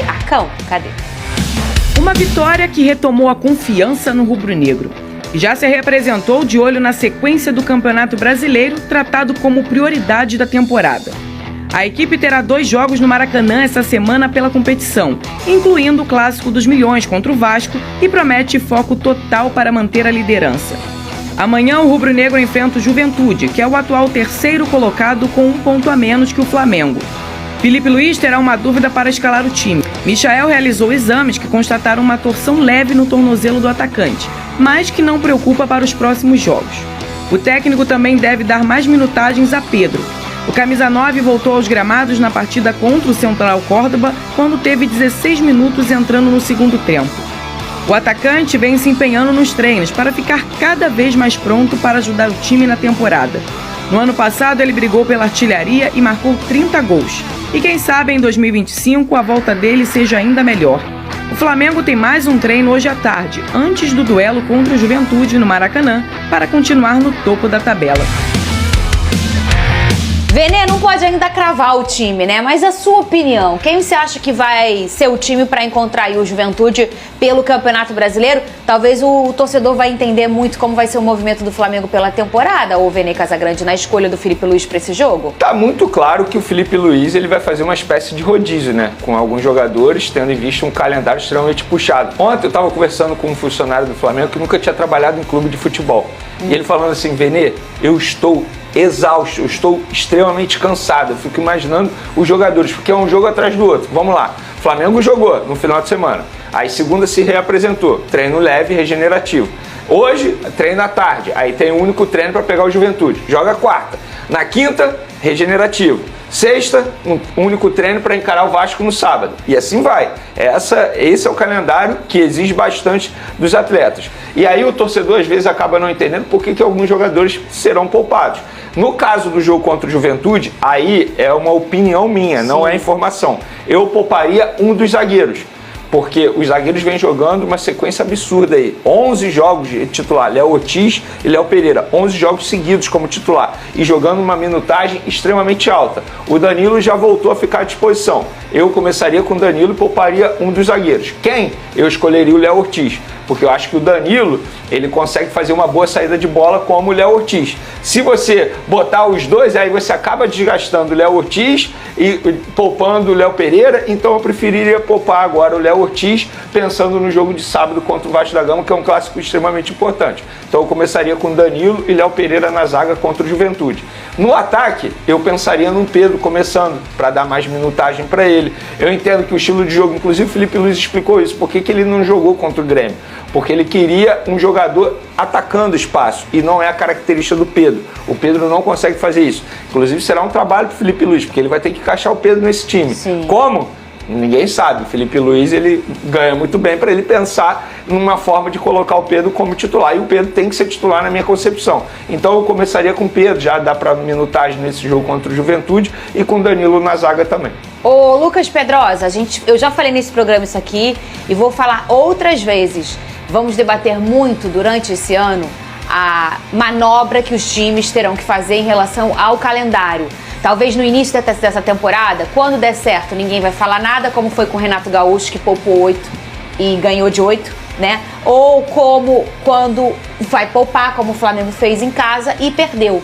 Arcão, cadê? Uma vitória que retomou a confiança no rubro-negro. Já se representou de olho na sequência do Campeonato Brasileiro, tratado como prioridade da temporada. A equipe terá 2 jogos no Maracanã essa semana pela competição, incluindo o Clássico dos Milhões contra o Vasco, e promete foco total para manter a liderança. Amanhã o rubro-negro enfrenta o Juventude, que é o atual 3º colocado com 1 ponto a menos que o Flamengo. Felipe Luiz terá uma dúvida para escalar o time. Michael realizou exames que constataram uma torção leve no tornozelo do atacante, mas que não preocupa para os próximos jogos. O técnico também deve dar mais minutagens a Pedro. O camisa 9 voltou aos gramados na partida contra o Central Córdoba, quando teve 16 minutos entrando no segundo tempo. O atacante vem se empenhando nos treinos para ficar cada vez mais pronto para ajudar o time na temporada. No ano passado, ele brigou pela artilharia e marcou 30 gols. E quem sabe em 2025 a volta dele seja ainda melhor. O Flamengo tem mais um treino hoje à tarde, antes do duelo contra o Juventude no Maracanã, para continuar no topo da tabela. Vene, não pode ainda cravar o time, né? Mas a sua opinião, quem você acha que vai ser o time para encontrar aí o Juventude pelo Campeonato Brasileiro? Talvez o torcedor vai entender muito como vai ser o movimento do Flamengo pela temporada, ou Vene Casagrande, na escolha do Felipe Luiz para esse jogo? Tá muito claro que o Felipe Luiz ele vai fazer uma espécie de rodízio, né? Com alguns jogadores, tendo em vista um calendário extremamente puxado. Ontem eu estava conversando com um funcionário do Flamengo que nunca tinha trabalhado em clube de futebol. E ele falando assim, Vene, eu estou exausto, eu estou extremamente cansado, eu fico imaginando os jogadores, porque é um jogo atrás do outro. Vamos lá, Flamengo jogou no final de semana, aí segunda se reapresentou, treino leve e regenerativo. Hoje, treino à tarde, aí tem um único treino para pegar o Juventude, joga quarta. Na quinta, regenerativo. Sexta, um único treino para encarar o Vasco no sábado. E assim vai. Esse é o calendário que exige bastante dos atletas. E aí o torcedor às vezes acaba não entendendo por que alguns jogadores serão poupados. No caso do jogo contra o Juventude, aí é uma opinião minha, não é informação. Eu pouparia um dos zagueiros. Porque os zagueiros vêm jogando uma sequência absurda aí. 11 jogos de titular, Léo Ortiz e Léo Pereira. 11 jogos seguidos como titular e jogando uma minutagem extremamente alta. O Danilo já voltou a ficar à disposição. Eu começaria com o Danilo e pouparia um dos zagueiros. Quem? Eu escolheria o Léo Ortiz. Porque eu acho que o Danilo, ele consegue fazer uma boa saída de bola como o Léo Ortiz. Se você botar os dois, aí você acaba desgastando o Léo Ortiz e poupando o Léo Pereira, então eu preferiria poupar agora o Léo Ortiz, pensando no jogo de sábado contra o Vasco da Gama, que é um clássico extremamente importante. Então eu começaria com Danilo e Léo Pereira na zaga contra o Juventude. No ataque, eu pensaria no Pedro começando, para dar mais minutagem para ele. Eu entendo que o estilo de jogo, inclusive o Felipe Luiz explicou isso, por que ele não jogou contra o Grêmio? Porque ele queria um jogador atacando espaço, e não é a característica do Pedro. O Pedro não consegue fazer isso. Inclusive será um trabalho para o Felipe Luiz, porque ele vai ter que encaixar o Pedro nesse time. Sim. Como? Ninguém sabe. O Felipe Luiz ele ganha muito bem para ele pensar numa forma de colocar o Pedro como titular. E o Pedro tem que ser titular na minha concepção. Então eu começaria com o Pedro, já dá para minutagem nesse jogo contra o Juventude, e com o Danilo na zaga também. Ô Lucas Pedrosa, eu já falei nesse programa isso aqui e vou falar outras vezes. Vamos debater muito durante esse ano a manobra que os times terão que fazer em relação ao calendário. Talvez no início dessa temporada, quando der certo, ninguém vai falar nada, como foi com o Renato Gaúcho, que poupou 8 e ganhou de 8, né? Ou como quando vai poupar, como o Flamengo fez em casa e perdeu.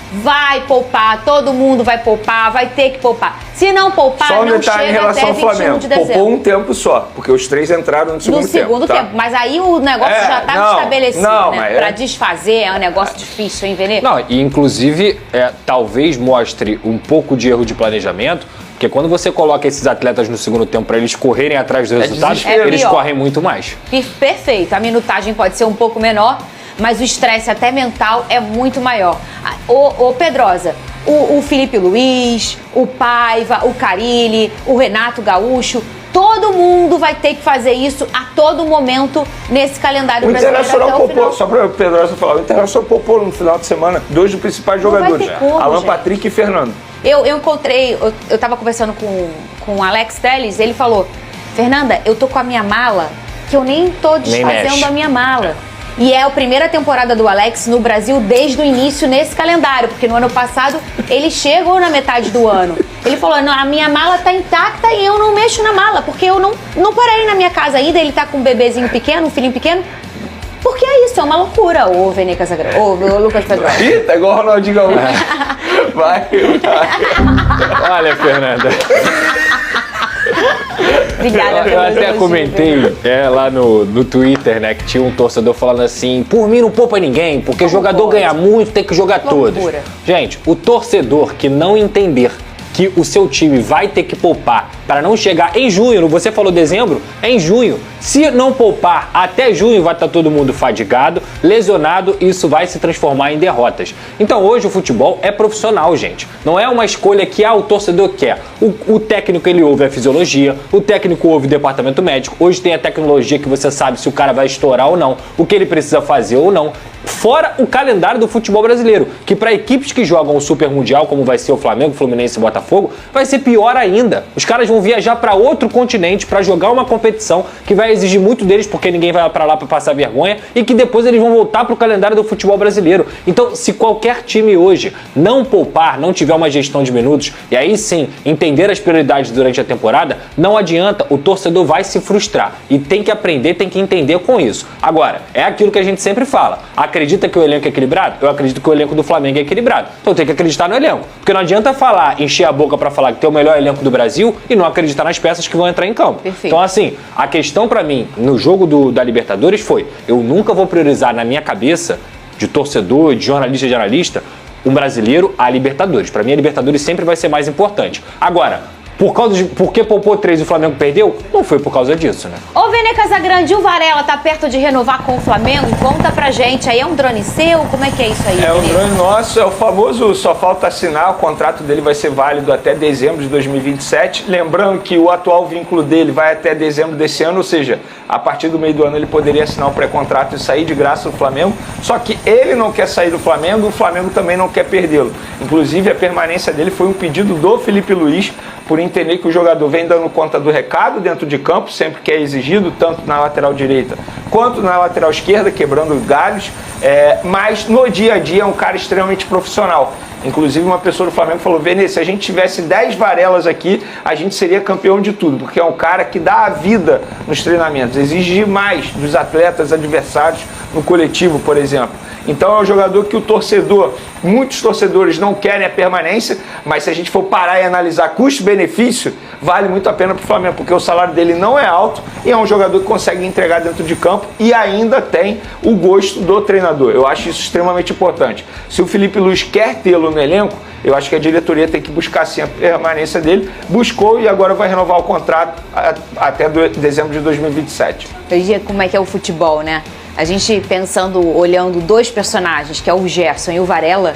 Vai poupar, todo mundo vai poupar, vai ter que poupar. Se não poupar, só não chega em relação até ao 21 Flamengo. de dezembro. Poupou um tempo só, porque os 3 entraram no segundo tempo. No segundo tempo, mas aí o negócio já estava estabelecido, né? Pra desfazer é um negócio difícil, hein, Vene? Não, e inclusive, talvez mostre um pouco de erro de planejamento, porque quando você coloca esses atletas no segundo tempo para eles correrem atrás dos resultados, eles correm muito mais. Perfeito, a minutagem pode ser um pouco menor, mas o estresse até mental é muito maior. Ô Pedrosa, o Felipe Luiz, o Paiva, o Carille, o Renato Gaúcho, todo mundo vai ter que fazer isso a todo momento nesse calendário brasileiro até o final. Só para o Pedrosa falar, o Internacional poupou no final de semana 2 dos principais jogadores, como, Alan gente. Patrick e Fernando. Eu estava conversando com o Alex Telles, ele falou, Fernanda, eu tô com a minha mala, que eu nem tô desfazendo a minha mala. E é a primeira temporada do Alex no Brasil desde o início nesse calendário, porque no ano passado ele chegou na metade do ano. Ele falou, a minha mala tá intacta e eu não mexo na mala, porque eu não parei na minha casa ainda, ele tá com um bebezinho pequeno, um filhinho pequeno. Porque é isso, é uma loucura, ô Vene Casagrande, ô Lucas Pedrosa. Ih, tá igual o Ronaldinho Gaúcho. Vai. Olha, Fernanda. Obrigada pelo Eu até elogio, comentei lá no Twitter, né, que tinha um torcedor falando assim, por mim não poupa ninguém, porque o jogador ganha muito, tem que jogar todos. Gente, o torcedor que não entender que o seu time vai ter que poupar para não chegar em junho, você falou dezembro, é em junho. Se não poupar até junho, vai estar todo mundo fadigado, lesionado, e isso vai se transformar em derrotas. Então hoje o futebol é profissional, gente. Não é uma escolha que o torcedor quer. O técnico, ele ouve a fisiologia, o técnico ouve o departamento médico. Hoje tem a tecnologia que você sabe se o cara vai estourar ou não, o que ele precisa fazer ou não. Fora o calendário do futebol brasileiro, que para equipes que jogam o Super Mundial, como vai ser o Flamengo, Fluminense e Botafogo, vai ser pior ainda. Os caras vão viajar para outro continente para jogar uma competição que vai exigir muito deles, porque ninguém vai para lá para passar vergonha, e que depois eles vão voltar para o calendário do futebol brasileiro. Então, se qualquer time hoje não poupar, não tiver uma gestão de minutos, e aí sim entender as prioridades durante a temporada, não adianta, o torcedor vai se frustrar. E tem que aprender, tem que entender com isso. Agora, é aquilo que a gente sempre fala. Acredita que o elenco é equilibrado? Eu acredito que o elenco do Flamengo é equilibrado. Então tem que acreditar no elenco. Porque não adianta encher a boca para falar que tem o melhor elenco do Brasil e não acreditar nas peças que vão entrar em campo. Perfeito. Então assim, a questão para mim no jogo da Libertadores foi, eu nunca vou priorizar na minha cabeça de torcedor, de jornalista, de analista, um brasileiro a Libertadores. Para mim a Libertadores sempre vai ser mais importante. Agora, por que poupou 3 e o Flamengo perdeu? Não foi por causa disso, né? Ô, Vene Casagrande, o Varela tá perto de renovar com o Flamengo? Conta pra gente. Aí é um drone seu? Como é que é isso aí? É um drone nosso, é o famoso só falta assinar. O contrato dele vai ser válido até dezembro de 2027. Lembrando que o atual vínculo dele vai até dezembro desse ano, ou seja, a partir do meio do ano ele poderia assinar o pré-contrato e sair de graça do Flamengo. Só que ele não quer sair do Flamengo, o Flamengo também não quer perdê-lo. Inclusive, a permanência dele foi um pedido do Felipe Luiz, por entender que o jogador vem dando conta do recado dentro de campo, sempre que é exigido, tanto na lateral direita quanto na lateral esquerda, quebrando galhos, mas no dia a dia é um cara extremamente profissional. Inclusive uma pessoa do Flamengo falou, Vene, se a gente tivesse 10 Varelas aqui, a gente seria campeão de tudo, porque é um cara que dá a vida nos treinamentos, exige mais dos atletas adversários no coletivo, por exemplo. Então é um jogador que muitos torcedores não querem a permanência, mas se a gente for parar e analisar custo-benefício, vale muito a pena para o Flamengo, porque o salário dele não é alto e é um jogador que consegue entregar dentro de campo e ainda tem o gosto do treinador. Eu acho isso extremamente importante. Se o Felipe Luiz quer tê-lo no elenco, eu acho que a diretoria tem que buscar sim a permanência dele. Buscou e agora vai renovar o contrato até dezembro de 2027. Veja como é que é o futebol, né? A gente olhando dois personagens, que é o Gerson e o Varela,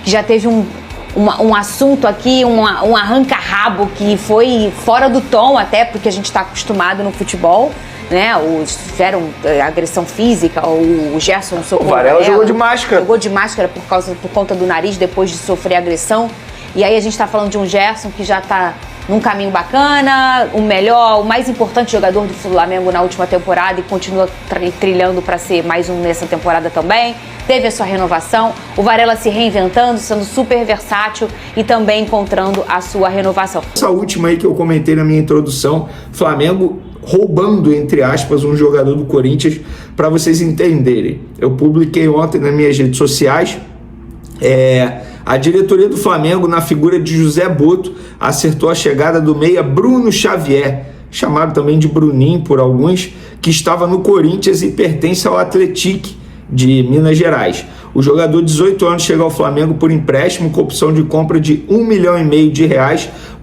que já teve um assunto aqui, um arranca-rabo que foi fora do tom até, porque a gente está acostumado no futebol, né? Tiveram agressão física, o Gerson socorreu. O Varela jogou de máscara. Jogou de máscara por conta do nariz, depois de sofrer agressão. E aí a gente está falando de um Gerson que já está num caminho bacana, o mais importante jogador do Flamengo na última temporada e continua trilhando para ser mais um nessa temporada também. Teve a sua renovação, o Varela se reinventando, sendo super versátil e também encontrando a sua renovação. Essa última aí que eu comentei na minha introdução, Flamengo roubando, entre aspas, um jogador do Corinthians, para vocês entenderem. Eu publiquei ontem nas minhas redes sociais, a diretoria do Flamengo, na figura de José Boto, acertou a chegada do meia Bruno Xavier, chamado também de Bruninho por alguns, que estava no Corinthians e pertence ao Atlético de Minas Gerais. O jogador de 18 anos chega ao Flamengo por empréstimo com opção de compra de R$1,5 milhão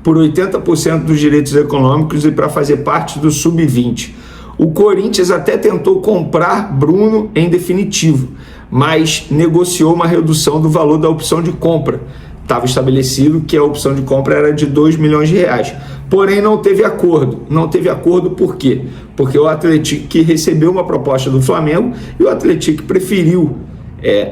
por 80% dos direitos econômicos e para fazer parte do Sub-20. O Corinthians até tentou comprar Bruno em definitivo, mas negociou uma redução do valor da opção de compra. Estava estabelecido que a opção de compra era de R$2 milhões. Porém, não teve acordo. Não teve acordo por quê? Porque o Atlético recebeu uma proposta do Flamengo e o Atlético preferiu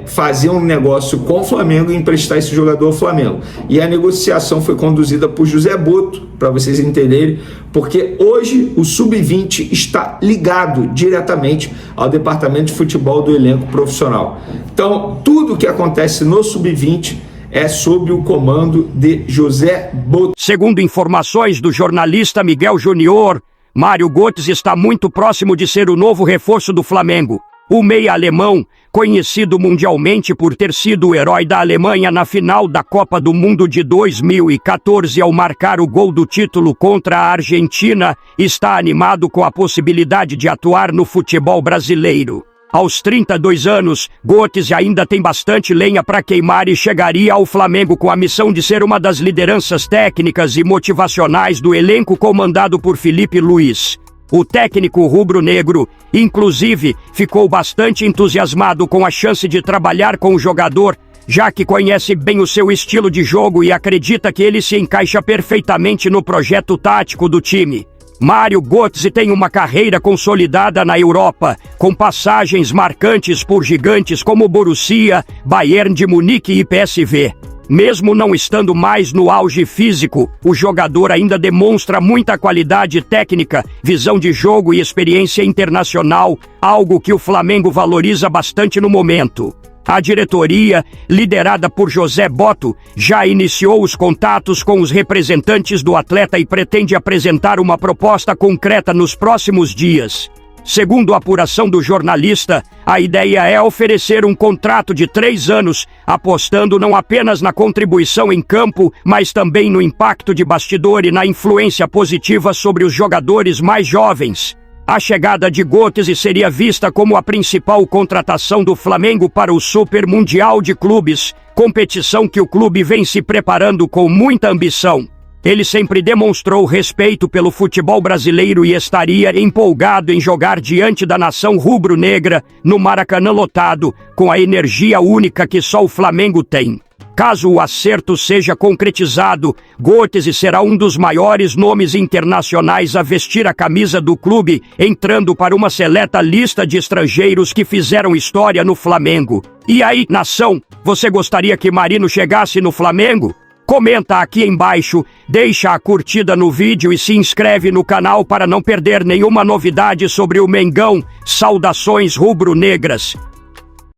fazer um negócio com o Flamengo e emprestar esse jogador ao Flamengo. E a negociação foi conduzida por José Boto, para vocês entenderem, porque hoje o Sub-20 está ligado diretamente ao departamento de futebol do elenco profissional. Então, tudo que acontece no Sub-20 é sob o comando de José Boto. Segundo informações do jornalista Miguel Júnior, Mário Götze está muito próximo de ser o novo reforço do Flamengo. O meia alemão, conhecido mundialmente por ter sido o herói da Alemanha na final da Copa do Mundo de 2014 ao marcar o gol do título contra a Argentina, está animado com a possibilidade de atuar no futebol brasileiro. Aos 32 anos, Götze ainda tem bastante lenha para queimar e chegaria ao Flamengo com a missão de ser uma das lideranças técnicas e motivacionais do elenco comandado por Filipe Luís. O técnico rubro-negro, inclusive, ficou bastante entusiasmado com a chance de trabalhar com o jogador, já que conhece bem o seu estilo de jogo e acredita que ele se encaixa perfeitamente no projeto tático do time. Mário Götze tem uma carreira consolidada na Europa, com passagens marcantes por gigantes como Borussia, Bayern de Munique e PSV. Mesmo não estando mais no auge físico, o jogador ainda demonstra muita qualidade técnica, visão de jogo e experiência internacional, algo que o Flamengo valoriza bastante no momento. A diretoria, liderada por José Boto, já iniciou os contatos com os representantes do atleta e pretende apresentar uma proposta concreta nos próximos dias. Segundo a apuração do jornalista, a ideia é oferecer um contrato de 3 anos, apostando não apenas na contribuição em campo, mas também no impacto de bastidor e na influência positiva sobre os jogadores mais jovens. A chegada de Götze seria vista como a principal contratação do Flamengo para o Super Mundial de Clubes, competição que o clube vem se preparando com muita ambição. Ele sempre demonstrou respeito pelo futebol brasileiro e estaria empolgado em jogar diante da nação rubro-negra, no Maracanã lotado, com a energia única que só o Flamengo tem. Caso o acerto seja concretizado, Götze será um dos maiores nomes internacionais a vestir a camisa do clube, entrando para uma seleta lista de estrangeiros que fizeram história no Flamengo. E aí, nação, você gostaria que Marino chegasse no Flamengo? Comenta aqui embaixo, deixa a curtida no vídeo e se inscreve no canal para não perder nenhuma novidade sobre o Mengão. Saudações rubro-negras!